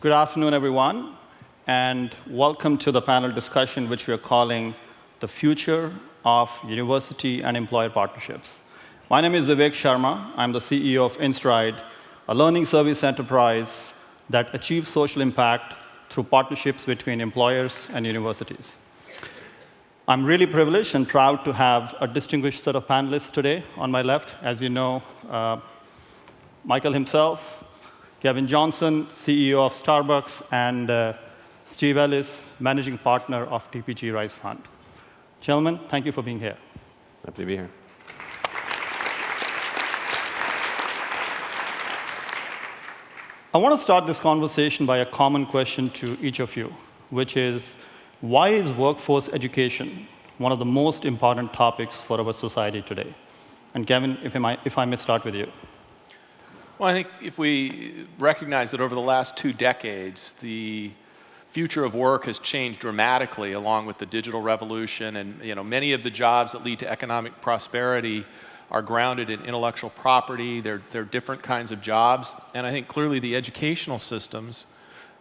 Good afternoon, everyone, and welcome to the panel discussion, which we are calling The Future of University and Employer Partnerships. My name is Vivek Sharma. I'm the CEO of InStride, a learning service enterprise that achieves social impact through partnerships between employers and universities. I'm really privileged and proud to have a distinguished set of panelists today on my left. As you know, Michael himself, Kevin Johnson, CEO of Starbucks, and Steve Ellis, Managing Partner of TPG Rise Fund. Gentlemen, thank you for being here. Happy to be here. I want to start this conversation by a common question to each of you, which is, why is workforce education one of the most important topics for our society today? And Kevin, if I may start with you. Well, I think if we recognize that over the last 2 decades, the future of work has changed dramatically along with the digital revolution, and many of the jobs that lead to economic prosperity are grounded in intellectual property. They're different kinds of jobs, and I think clearly the educational systems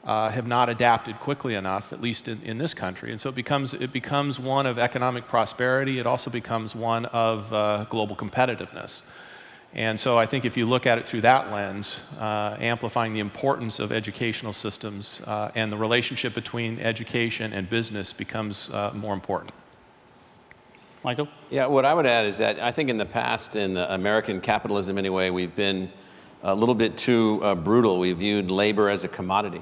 have not adapted quickly enough, at least in this country, and so it becomes one of economic prosperity. It also becomes one of global competitiveness. And so I think if you look at it through that lens, amplifying the importance of educational systems and the relationship between education and business becomes more important. Michael? Yeah, what I would add is that I think in the past, in American capitalism anyway, we've been a little bit too brutal. We viewed labor as a commodity.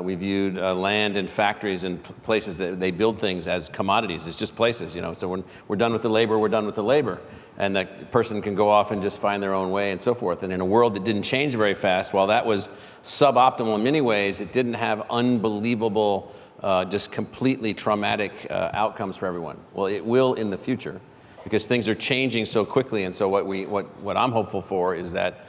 We viewed land and factories and places that they build things as commodities. It's just places, So when we're done with the labor, we're done with the labor. And that person can go off and just find their own way and so forth. And in a world that didn't change very fast, while that was suboptimal in many ways, it didn't have unbelievable, just completely traumatic outcomes for everyone. Well, it will in the future, because things are changing so quickly. And so what I'm hopeful for is that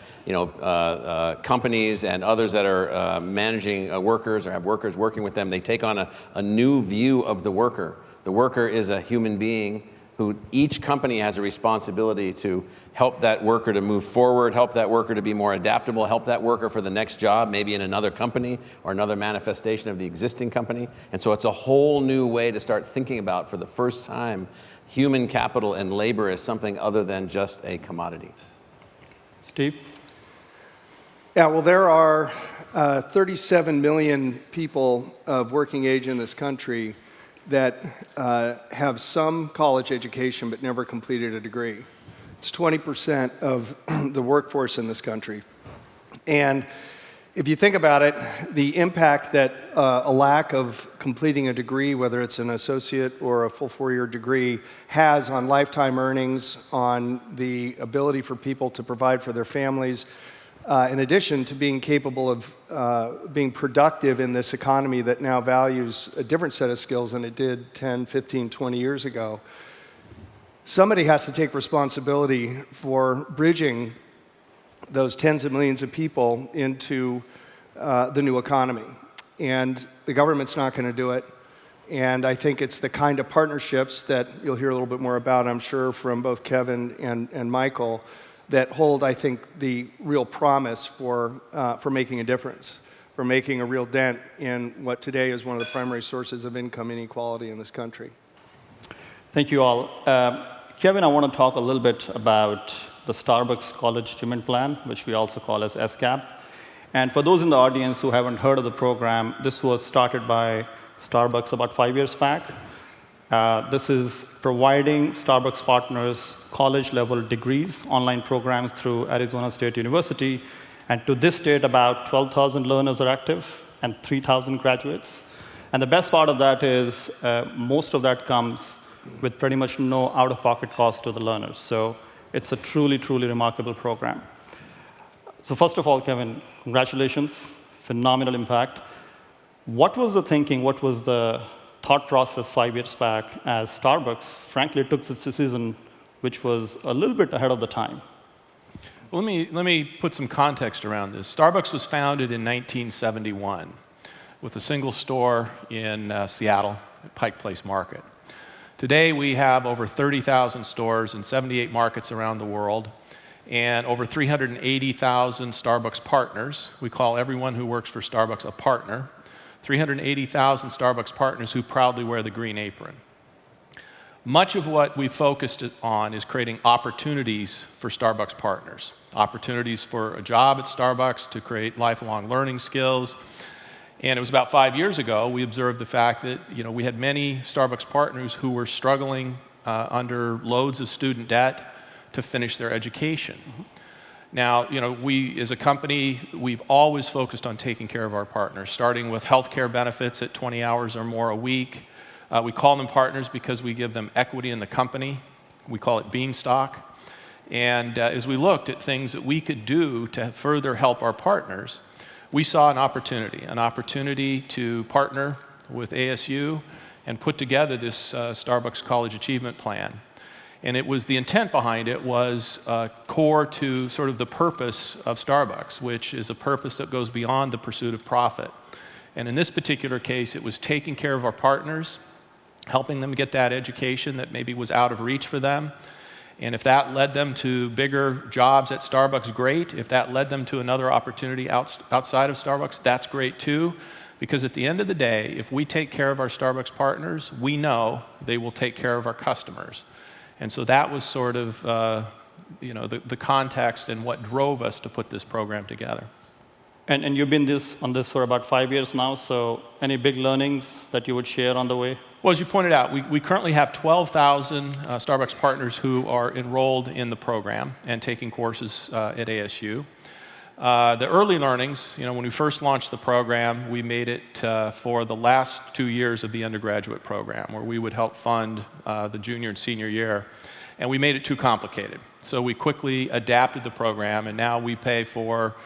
companies and others that are managing workers or have workers working with them, they take on a new view of the worker. The worker is a human being who each company has a responsibility to help that worker to move forward, help that worker to be more adaptable, help that worker for the next job, maybe in another company or another manifestation of the existing company. And so it's a whole new way to start thinking about, for the first time, human capital and labor as something other than just a commodity. Steve? Yeah, well, there are 37 million people of working age in this country that have some college education but never completed a degree. It's 20% of the workforce in this country. And if you think about it, the impact that a lack of completing a degree, whether it's an associate or a full 4-year degree, has on lifetime earnings, on the ability for people to provide for their families, in addition to being capable of being productive in this economy that now values a different set of skills than it did 10, 15, 20 years ago. Somebody has to take responsibility for bridging those tens of millions of people into the new economy. And the government's not going to do it. And I think it's the kind of partnerships that you'll hear a little bit more about, I'm sure, from both Kevin and Michael, that hold, I think, the real promise for making a difference, for making a real dent in what today is one of the primary sources of income inequality in this country. Thank you all. Kevin, I want to talk a little bit about the Starbucks College Achievement Plan, which we also call as SCAP. And for those in the audience who haven't heard of the program, this was started by Starbucks about 5 years back. This is providing Starbucks partners college-level degrees, online programs through Arizona State University. And to this date, about 12,000 learners are active and 3,000 graduates. And the best part of that is most of that comes with pretty much no out-of-pocket cost to the learners. So it's a truly, truly remarkable program. So first of all, Kevin, congratulations. Phenomenal impact. What was the thinking, what was the thought process 5 years back as Starbucks, frankly, took its decision, which was a little bit ahead of the time? Well, let me put some context around this. Starbucks was founded in 1971 with a single store in Seattle, at Pike Place Market. Today, we have over 30,000 stores in 78 markets around the world, and over 380,000 Starbucks partners. We call everyone who works for Starbucks a partner. 380,000 Starbucks partners who proudly wear the green apron. Much of what we focused on is creating opportunities for Starbucks partners. Opportunities for a job at Starbucks, to create lifelong learning skills. And it was about 5 years ago we observed the fact that we had many Starbucks partners who were struggling under loads of student debt to finish their education. Now, we as a company, we've always focused on taking care of our partners, starting with healthcare benefits at 20 hours or more a week. We call them partners because we give them equity in the company. We call it Beanstalk. And as we looked at things that we could do to further help our partners, we saw an opportunity to partner with ASU and put together this Starbucks College Achievement Plan. And the intent behind it was core to sort of the purpose of Starbucks, which is a purpose that goes beyond the pursuit of profit. And in this particular case, it was taking care of our partners, helping them get that education that maybe was out of reach for them. And if that led them to bigger jobs at Starbucks, great. If that led them to another opportunity outside of Starbucks, that's great too. Because at the end of the day, if we take care of our Starbucks partners, we know they will take care of our customers. And so that was sort of the context and what drove us to put this program together. And you've been on this for about 5 years now, so any big learnings that you would share on the way? Well, as you pointed out, we currently have 12,000 Starbucks partners who are enrolled in the program and taking courses at ASU. The early learnings, when we first launched the program, we made it for the last 2 years of the undergraduate program, where we would help fund the junior and senior year, and we made it too complicated. So we quickly adapted the program, and now we pay for,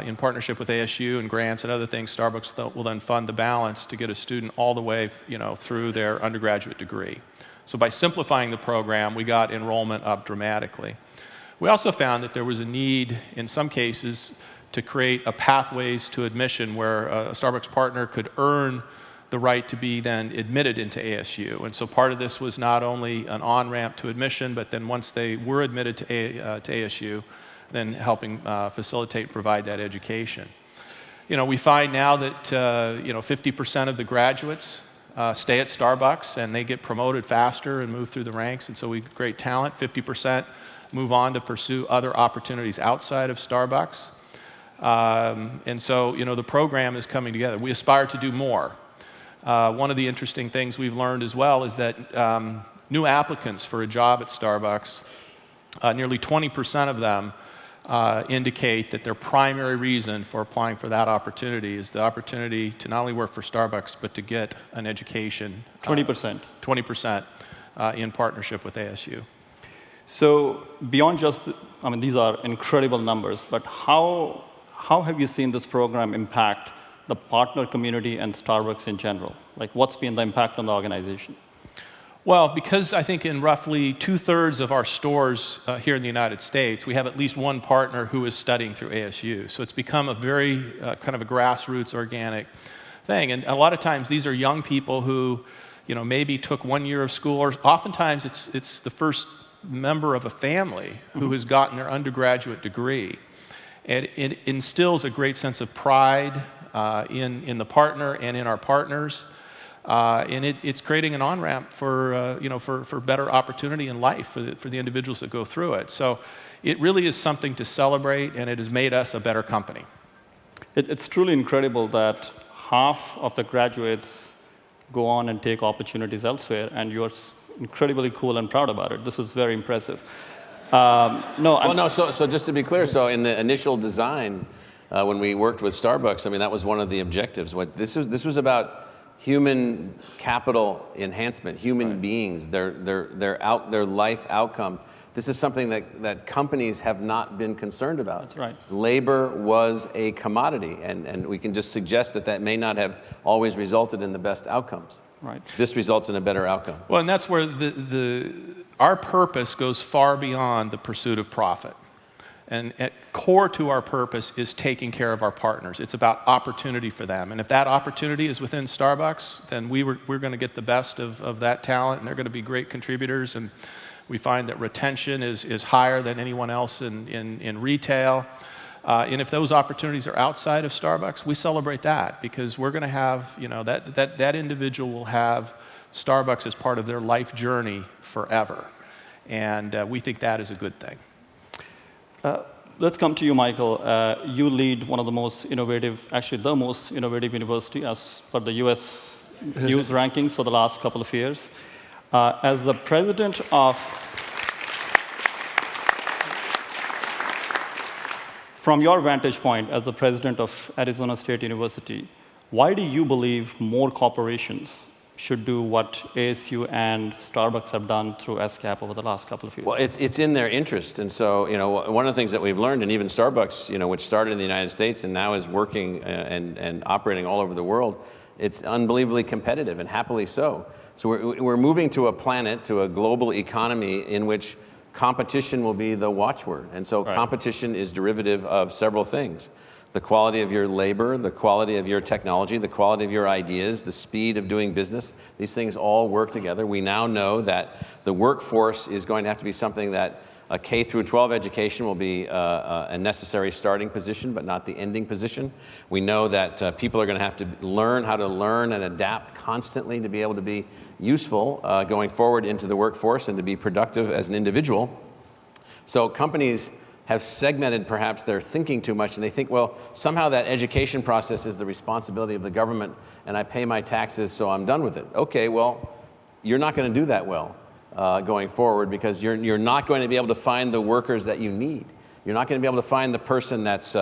in partnership with ASU and grants and other things, Starbucks will then fund the balance to get a student all the way through their undergraduate degree. So by simplifying the program, we got enrollment up dramatically. We also found that there was a need, in some cases, to create a pathways to admission where a Starbucks partner could earn the right to be then admitted into ASU. And so part of this was not only an on-ramp to admission, but then once they were admitted to ASU, then helping facilitate and provide that education. We find now that 50% of the graduates stay at Starbucks and they get promoted faster and move through the ranks, and so we get great talent. 50% move on to pursue other opportunities outside of Starbucks. And so, the program is coming together. We aspire to do more. One of the interesting things we've learned as well is that new applicants for a job at Starbucks, nearly 20% of them indicate that their primary reason for applying for that opportunity is the opportunity to not only work for Starbucks, but to get an education. 20%. 20% in partnership with ASU. So beyond just, these are incredible numbers, but how have you seen this program impact the partner community and Starbucks in general? Like, what's been the impact on the organization? Well, because I think in roughly 2/3 of our stores here in the United States, we have at least one partner who is studying through ASU. So it's become a very kind of a grassroots organic thing. And a lot of times these are young people who, maybe took 1 year of school, or oftentimes it's the first member of a family who has gotten their undergraduate degree. And it instills a great sense of pride in the partner and in our partners. And it's creating an on-ramp for better opportunity in life for the individuals that go through it. So it really is something to celebrate, and it has made us a better company. It's truly incredible that half of the graduates go on and take opportunities elsewhere, and you're incredibly cool and proud about it. This is very impressive. So just to be clear, so in the initial design, when we worked with Starbucks, that was one of the objectives. This was about human capital enhancement, human beings, their life outcome. This is something that companies have not been concerned about. That's right. Labor was a commodity, and we can just suggest that may not have always resulted in the best outcomes. Right. This results in a better outcome. Well, and that's where our purpose goes far beyond the pursuit of profit. And at core to our purpose is taking care of our partners. It's about opportunity for them. And if that opportunity is within Starbucks, then we're going to get the best of that talent, and they're going to be great contributors. And We find that retention is higher than anyone else in retail. And if those opportunities are outside of Starbucks, we celebrate that, because we're going to have, that individual will have Starbucks as part of their life journey forever. And we think that is a good thing. Let's come to you, Michael. You lead one of the most innovative, actually the most innovative university as per the US News rankings for the last couple of years. As the president of, from your vantage point as the president of Arizona State University, why do you believe more corporations should do what ASU and Starbucks have done through SCAP over the last couple of years? Well, it's in their interest. And so, one of the things that we've learned, and even Starbucks, which started in the United States and now is working and operating all over the world, it's unbelievably competitive, and happily so. So we're moving to a planet, to a global economy in which competition will be the watchword. And so competition is derivative of several things: the quality of your labor, the quality of your technology, the quality of your ideas, the speed of doing business. These things all work together. We now know that the workforce is going to have to be something that a K through 12 education will be a necessary starting position, but not the ending position. We know that people are going to have to learn how to learn and adapt constantly to be able to be useful going forward into the workforce and to be productive as an individual. So companies have segmented perhaps their thinking too much, and they think, well, somehow that education process is the responsibility of the government, and I pay my taxes, so I'm done with it. Okay, well, you're not going to do that well going forward, because you're not going to be able to find the workers that you need. You're not going to be able to find the person that's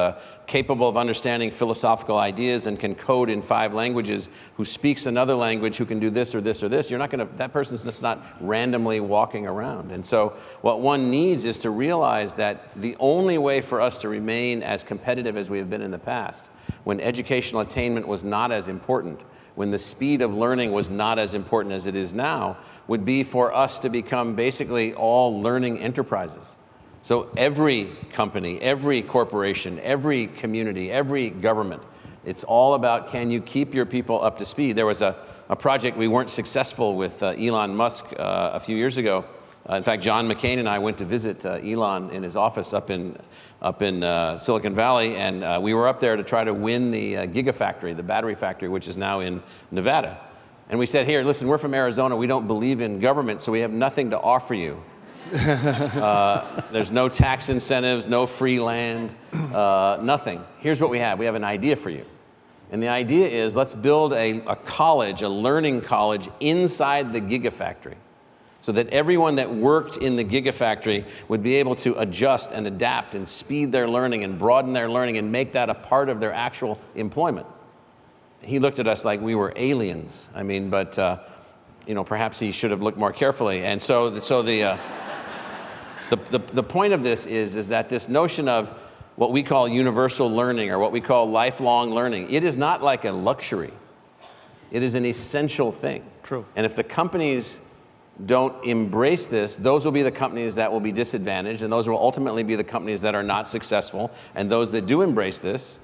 capable of understanding philosophical ideas and can code in 5 languages, who speaks another language, who can do this or this or this. You're not going to, that person's just not randomly walking around. And so what one needs is to realize that the only way for us to remain as competitive as we have been in the past, when educational attainment was not as important, when the speed of learning was not as important as it is now, would be for us to become basically all learning enterprises. So every company, every corporation, every community, every government, it's all about, can you keep your people up to speed? There was a project we weren't successful with Elon Musk a few years ago. In fact, John McCain and I went to visit Elon in his office up in Silicon Valley, and we were up there to try to win the Gigafactory, the battery factory, which is now in Nevada. And we said, here, listen, we're from Arizona. We don't believe in government, so we have nothing to offer you. There's no tax incentives, no free land, nothing. Here's what we have. We have an idea for you. And the idea is, let's build a college, a learning college inside the Gigafactory, so that everyone that worked in the Gigafactory would be able to adjust and adapt and speed their learning and broaden their learning and make that a part of their actual employment. He looked at us like we were aliens. I mean, but perhaps he should have looked more carefully. And so the point of this is that this notion of what we call universal learning, or what we call lifelong learning, it is not like a luxury. It is an essential thing. True. And if the companies don't embrace this, those will be the companies that will be disadvantaged, and those will ultimately be the companies that are not successful, and those that do embrace this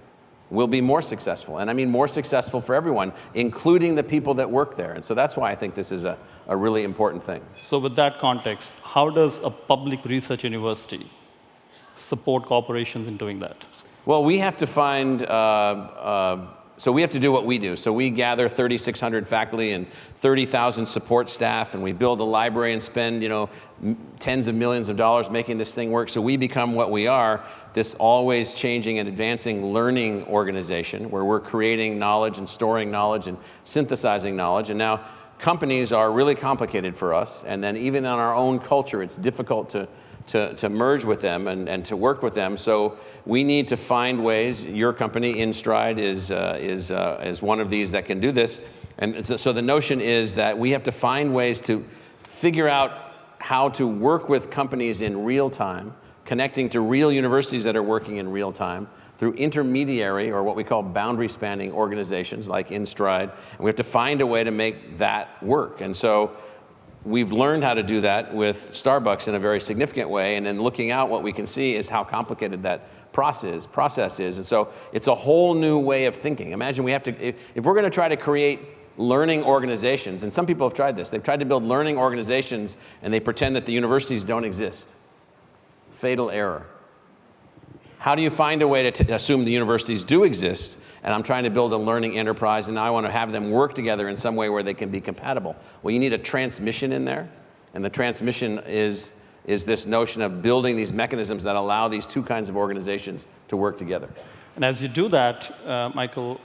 will be more successful. And I mean more successful for everyone, including the people that work there. And so that's why I think this is a really important thing. So with that context, how does a public research university support corporations in doing that? Well, we have to find, so we have to do what we do. So we gather 3,600 faculty and 30,000 support staff, and we build a library and spend, tens of millions of dollars making this thing work. So we become what we are, this always changing and advancing learning organization, where we're creating knowledge and storing knowledge and synthesizing knowledge. And now companies are really complicated for us. And then even in our own culture, it's difficult to merge with them and to work with them. So we need to find ways. Your company, InStride, is one of these that can do this. And so the notion is that we have to find ways to figure out how to work with companies in real time, connecting to real universities that are working in real time, through intermediary, or what we call boundary spanning organizations like InStride. And we have to find a way to make that work. And so we've learned how to do that with Starbucks in a very significant way, and then looking out, what we can see is how complicated that process is. And so it's a whole new way of thinking. Imagine we have to, if we're going to try to create learning organizations, and some people have tried this. They've tried to build learning organizations, and they pretend that the universities don't exist. Fatal error. How do you find a way to assume the universities do exist, and I'm trying to build a learning enterprise, and now I want to have them work together in some way where they can be compatible? Well, you need a transmission in there, and the transmission is this notion of building these mechanisms that allow these two kinds of organizations to work together. And as you do that, Michael,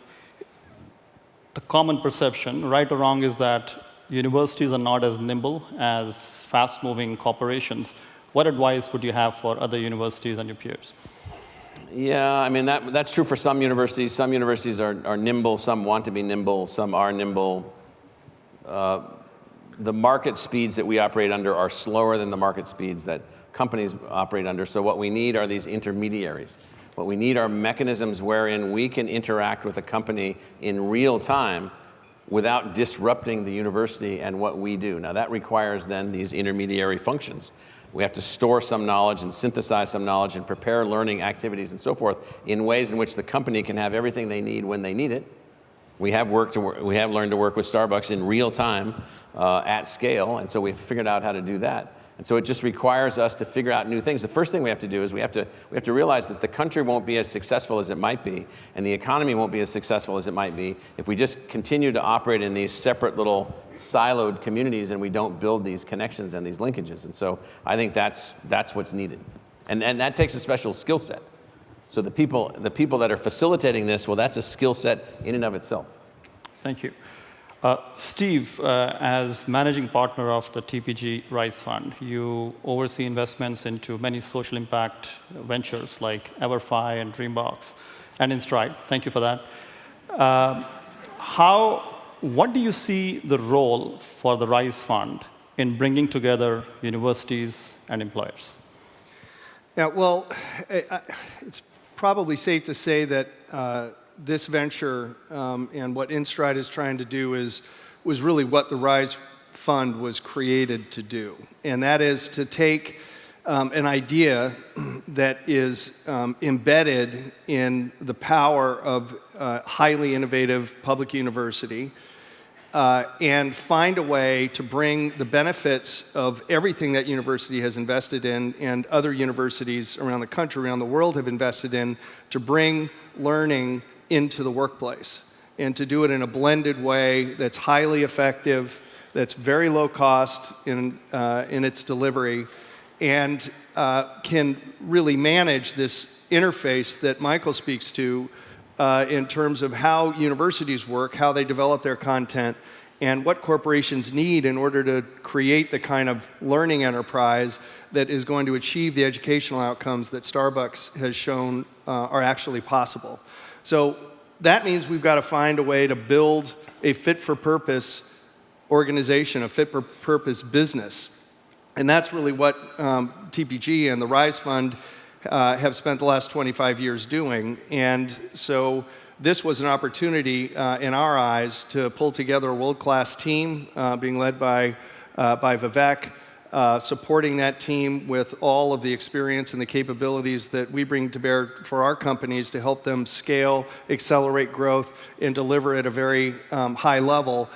the common perception, right or wrong, is that universities are not as nimble as fast-moving corporations. What advice would you have for other universities and your peers? Yeah, I mean, that's true for some universities. Some universities are nimble, some want to be nimble, some are nimble. The market speeds that we operate under are slower than the market speeds that companies operate under. So what we need are these intermediaries. What we need are mechanisms wherein we can interact with a company in real time without disrupting the university and what we do. Now that requires then these intermediary functions. We have to store some knowledge and synthesize some knowledge and prepare learning activities and so forth in ways in which the company can have everything they need when they need it. We have learned to work with Starbucks in real time at scale, and so we've figured out how to do that. And so it just requires us to figure out new things. The first thing we have to do is we have to realize that the country won't be as successful as it might be, and the economy won't be as successful as it might be if we just continue to operate in these separate little siloed communities and we don't build these connections and these linkages. And so I think that's what's needed. And that takes a special skill set. So the people that are facilitating this, well, that's a skill set in and of itself. Thank you. Steve, as managing partner of the TPG Rise Fund, you oversee investments into many social impact ventures like EverFi and Dreambox and InStride. Thank you for that. What do you see the role for the Rise Fund in bringing together universities and employers? Yeah, well, it's probably safe to say that this venture and what InStride is trying to do was really what the Rise Fund was created to do. And that is to take an idea that is embedded in the power of highly innovative public university and find a way to bring the benefits of everything that university has invested in and other universities around the country, around the world have invested in, to bring learning into the workplace, and to do it in a blended way that's highly effective, that's very low cost in its delivery, and can really manage this interface that Michael speaks to in terms of how universities work, how they develop their content, and what corporations need in order to create the kind of learning enterprise that is going to achieve the educational outcomes that Starbucks has shown are actually possible. So that means we've got to find a way to build a fit-for-purpose organization, a fit-for-purpose business. And that's really what TPG and the Rise Fund have spent the last 25 years doing. And so this was an opportunity in our eyes to pull together a world-class team being led by Vivek, supporting that team with all of the experience and the capabilities that we bring to bear for our companies to help them scale, accelerate growth, and deliver at a very high level.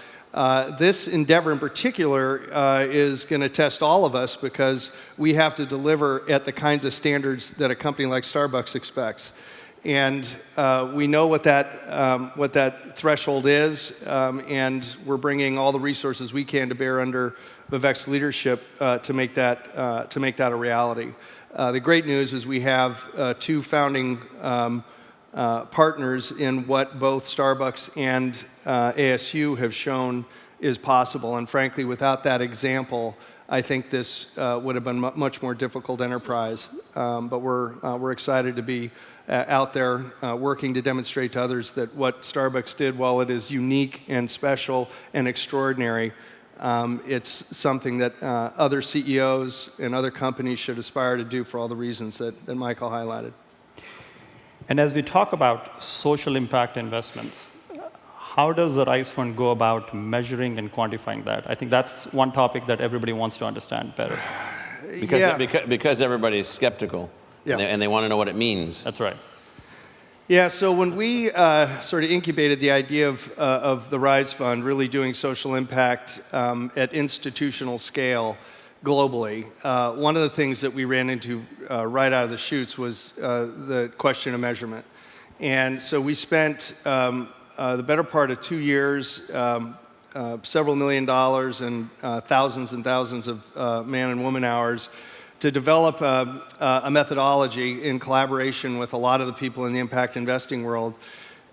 This endeavor in particular is going to test all of us because we have to deliver at the kinds of standards that a company like Starbucks expects. And we know what that threshold is, and we're bringing all the resources we can to bear under Vivek's leadership to make that a reality. The great news is we have two founding partners in what both Starbucks and ASU have shown is possible. And frankly, without that example, I think this would have been a much more difficult enterprise. But we're excited to be out there working to demonstrate to others that what Starbucks did, while it is unique and special and extraordinary, it's something that other CEOs and other companies should aspire to do for all the reasons that Michael highlighted. And as we talk about social impact investments, how does the Rise Fund go about measuring and quantifying that? I think that's one topic that everybody wants to understand better. Because everybody's skeptical, Yeah. and they want to know what it means. That's right. Yeah, so when we sort of incubated the idea of the RISE Fund, really doing social impact at institutional scale globally, one of the things that we ran into right out of the chutes was the question of measurement. And so we spent the better part of 2 years, several $1 million and thousands of man and woman hours to develop a methodology in collaboration with a lot of the people in the impact investing world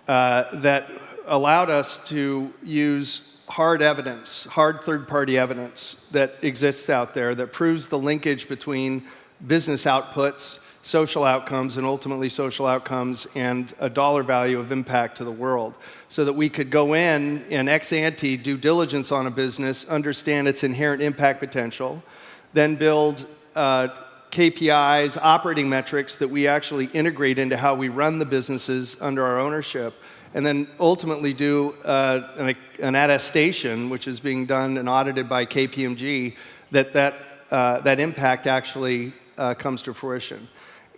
that allowed us to use hard evidence, hard third-party evidence that exists out there that proves the linkage between business outputs, social outcomes, and ultimately social outcomes, and a dollar value of impact to the world, so that we could go in and ex ante due diligence on a business, understand its inherent impact potential, then build KPIs, operating metrics that we actually integrate into how we run the businesses under our ownership, and then ultimately do an attestation, which is being done and audited by KPMG, that impact actually comes to fruition.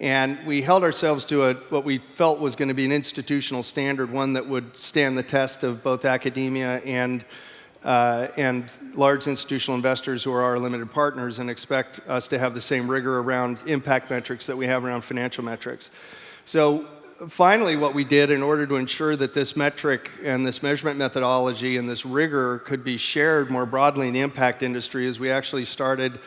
And we held ourselves to what we felt was going to be an institutional standard, one that would stand the test of both academia and large institutional investors who are our limited partners, and expect us to have the same rigor around impact metrics that we have around financial metrics. So finally, what we did in order to ensure that this metric and this measurement methodology and this rigor could be shared more broadly in the impact industry is we actually started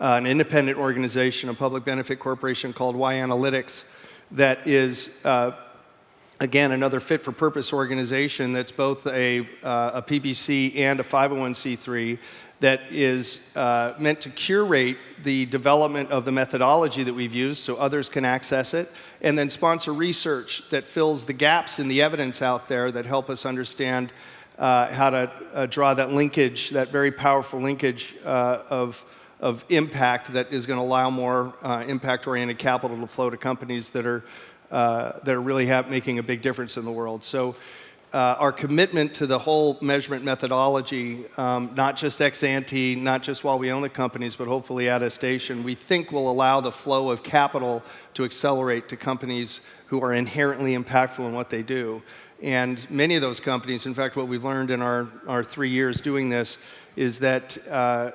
an independent organization, a public benefit corporation called Y Analytics, that is again, another fit-for-purpose organization that's both a PBC and a 501c3 that is meant to curate the development of the methodology that we've used so others can access it, and then sponsor research that fills the gaps in the evidence out there that help us understand how to draw that linkage, that very powerful linkage of impact that is going to allow more impact-oriented capital to flow to companies that are really making a big difference in the world. So our commitment to the whole measurement methodology, not just ex ante, not just while we own the companies, but hopefully attestation, we think will allow the flow of capital to accelerate to companies who are inherently impactful in what they do. And many of those companies, in fact, what we've learned in our 3 years doing this, is that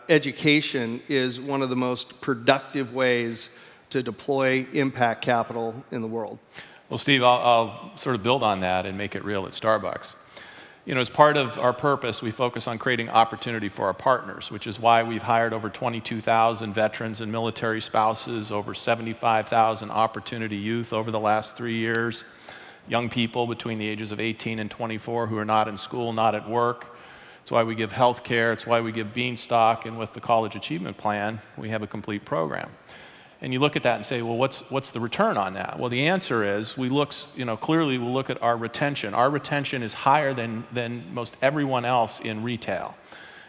education is one of the most productive ways to deploy impact capital in the world. Well, Steve, I'll sort of build on that and make it real at Starbucks. You know, as part of our purpose, we focus on creating opportunity for our partners, which is why we've hired over 22,000 veterans and military spouses, over 75,000 opportunity youth over the last 3 years, young people between the ages of 18 and 24 who are not in school, not at work. It's why we give health care, it's why we give Beanstalk, and with the College Achievement Plan, we have a complete program. And you look at that and say, well, what's the return on that? Well, the answer is clearly we'll look at our retention. Our retention is higher than most everyone else in retail.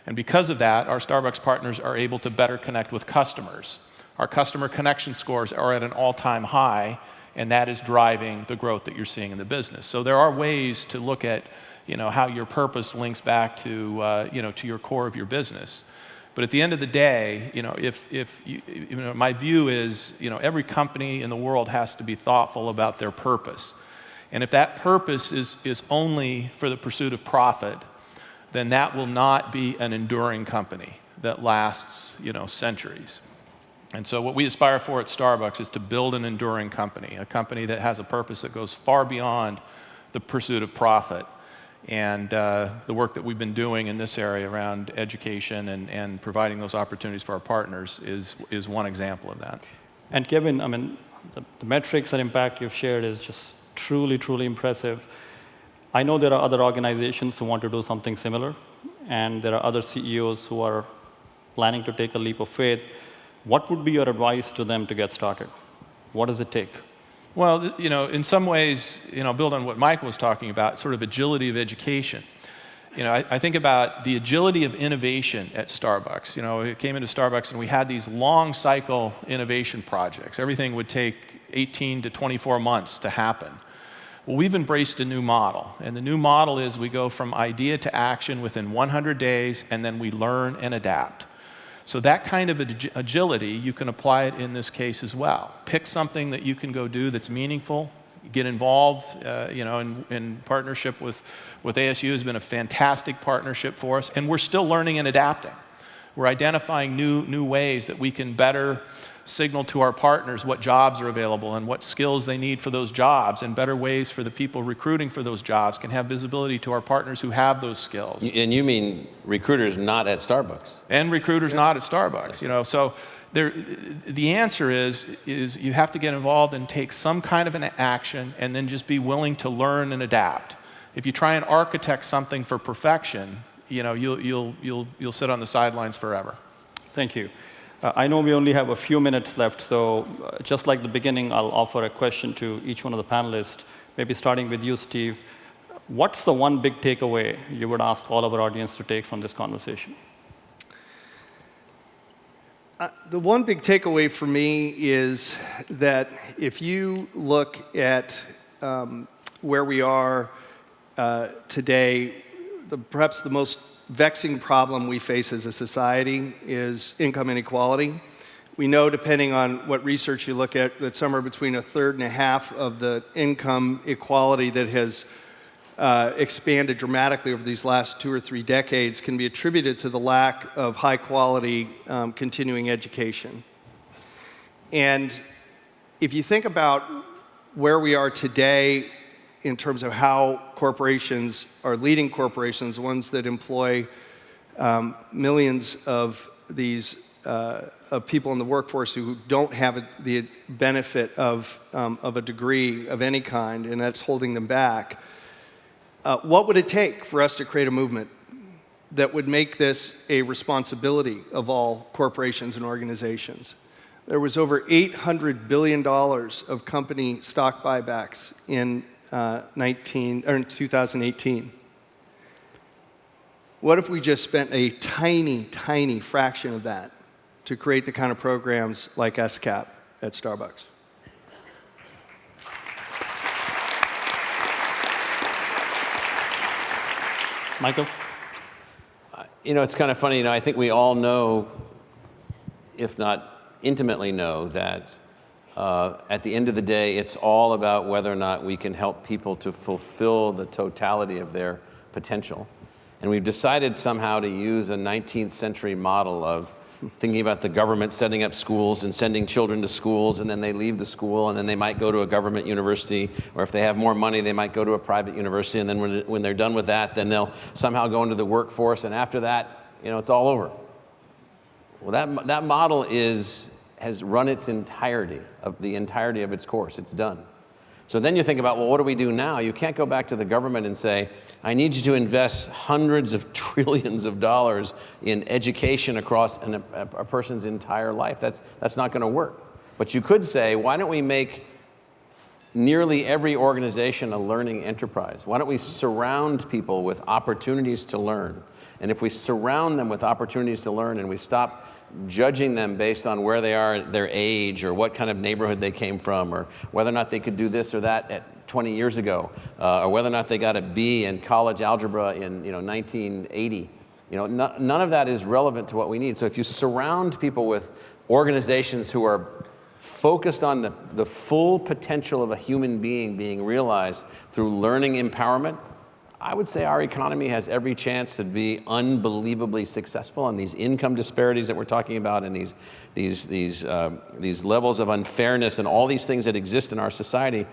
And because of that, our Starbucks partners are able to better connect with customers. Our customer connection scores are at an all-time high, and that is driving the growth that you're seeing in the business. So there are ways to look at how your purpose links back to your core of your business. But at the end of the day, my view is, every company in the world has to be thoughtful about their purpose. And if that purpose is only for the pursuit of profit, then that will not be an enduring company that lasts, centuries. And so what we aspire for at Starbucks is to build an enduring company, a company that has a purpose that goes far beyond the pursuit of profit. And the work that we've been doing in this area around education and providing those opportunities for our partners is one example of that. And Kevin, the metrics and impact you've shared is just truly, truly impressive. I know there are other organizations who want to do something similar, and there are other CEOs who are planning to take a leap of faith. What would be your advice to them to get started? What does it take? Well, in some ways, build on what Michael was talking about, sort of agility of education. I think about the agility of innovation at Starbucks. I came into Starbucks and we had these long cycle innovation projects. Everything would take 18 to 24 months to happen. Well, we've embraced a new model. And the new model is we go from idea to action within 100 days, and then we learn and adapt. So that kind of agility, you can apply it in this case as well. Pick something that you can go do that's meaningful, get involved, in partnership with ASU has been a fantastic partnership for us, and we're still learning and adapting. We're identifying new ways that we can better signal to our partners what jobs are available and what skills they need for those jobs, and better ways for the people recruiting for those jobs can have visibility to our partners who have those skills. And you mean recruiters not at Starbucks? And recruiters not at Starbucks, so the answer is you have to get involved and take some kind of an action, and then just be willing to learn and adapt. If you try and architect something for perfection, you'll sit on the sidelines forever. Thank you. I know we only have a few minutes left, so just like the beginning, I'll offer a question to each one of the panelists, maybe starting with you, Steve. What's the one big takeaway you would ask all of our audience to take from this conversation? The one big takeaway for me is that if you look at where we are today, perhaps the most vexing problem we face as a society is income inequality. We know, depending on what research you look at, that somewhere between a third and a half of the income equality that has expanded dramatically over these last 2 or 3 decades can be attributed to the lack of high-quality continuing education. And if you think about where we are today in terms of how corporations are leading corporations, ones that employ millions of these of people in the workforce who don't have the benefit of a degree of any kind, and that's holding them back. What would it take for us to create a movement that would make this a responsibility of all corporations and organizations? There was over $800 billion of company stock buybacks in 2018. What if we just spent a tiny, tiny fraction of that to create the kind of programs like SCAP at Starbucks? Michael? It's kind of funny, I think we all know, if not intimately know, that at the end of the day, it's all about whether or not we can help people to fulfill the totality of their potential. And we've decided somehow to use a 19th century model of thinking about the government setting up schools and sending children to schools, and then they leave the school, and then they might go to a government university, or if they have more money, they might go to a private university, and then when they're done with that, then they'll somehow go into the workforce, and after that, it's all over. Well, that model has run the entirety of its course. It's done. So then you think about, well, what do we do now? You can't go back to the government and say, I need you to invest hundreds of trillions of dollars in education across a person's entire life. That's not going to work. But you could say, why don't we make nearly every organization a learning enterprise? Why don't we surround people with opportunities to learn? And if we surround them with opportunities to learn and we stop judging them based on where they are, their age, or what kind of neighborhood they came from, or whether or not they could do this or that at 20 years ago, or whether or not they got a B in college algebra in 1980. None of that is relevant to what we need. So if you surround people with organizations who are focused on the full potential of a human being being realized through learning empowerment, I would say our economy has every chance to be unbelievably successful, and these income disparities that we're talking about, and these levels of unfairness, and all these things that exist in our society,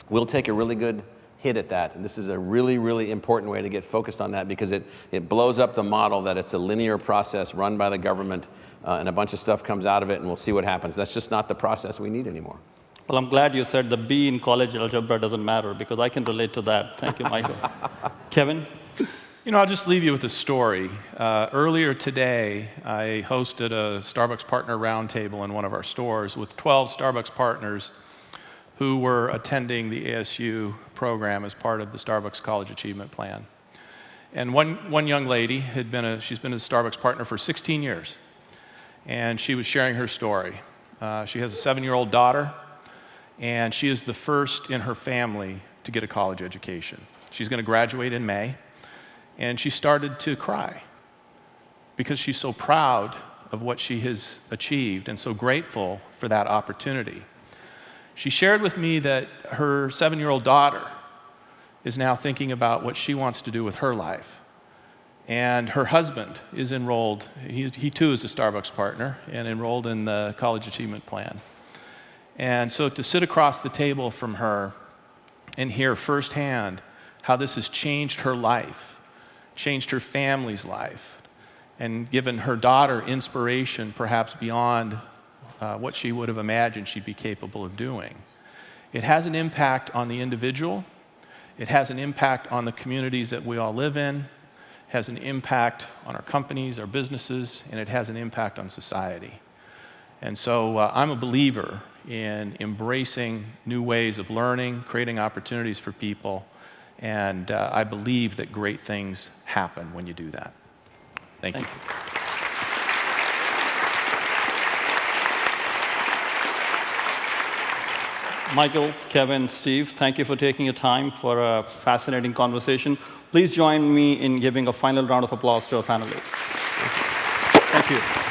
will take a really good hit at that. And this is a really, really important way to get focused on that, because it blows up the model that it's a linear process run by the government, and a bunch of stuff comes out of it, and we'll see what happens. That's just not the process we need anymore. Well, I'm glad you said the B in college algebra doesn't matter, because I can relate to that. Thank you, Michael. Kevin? I'll just leave you with a story. Earlier today, I hosted a Starbucks partner roundtable in one of our stores with 12 Starbucks partners who were attending the ASU program as part of the Starbucks College Achievement Plan. And one young lady she's been a Starbucks partner for 16 years, and she was sharing her story. She has a 7-year-old daughter, and she is the first in her family to get a college education. She's going to graduate in May, and she started to cry because she's so proud of what she has achieved and so grateful for that opportunity. She shared with me that her 7-year-old daughter is now thinking about what she wants to do with her life. And her husband is enrolled, he too is a Starbucks partner, and enrolled in the College Achievement Plan. And so to sit across the table from her and hear firsthand how this has changed her life, changed her family's life, and given her daughter inspiration perhaps beyond what she would have imagined she'd be capable of doing. It has an impact on the individual, it has an impact on the communities that we all live in, has an impact on our companies, our businesses, and it has an impact on society. And so I'm a believer in embracing new ways of learning, creating opportunities for people, and I believe that great things happen when you do that. Thank you. Michael, Kevin, Steve, thank you for taking your time for a fascinating conversation. Please join me in giving a final round of applause to our panelists. Thank you.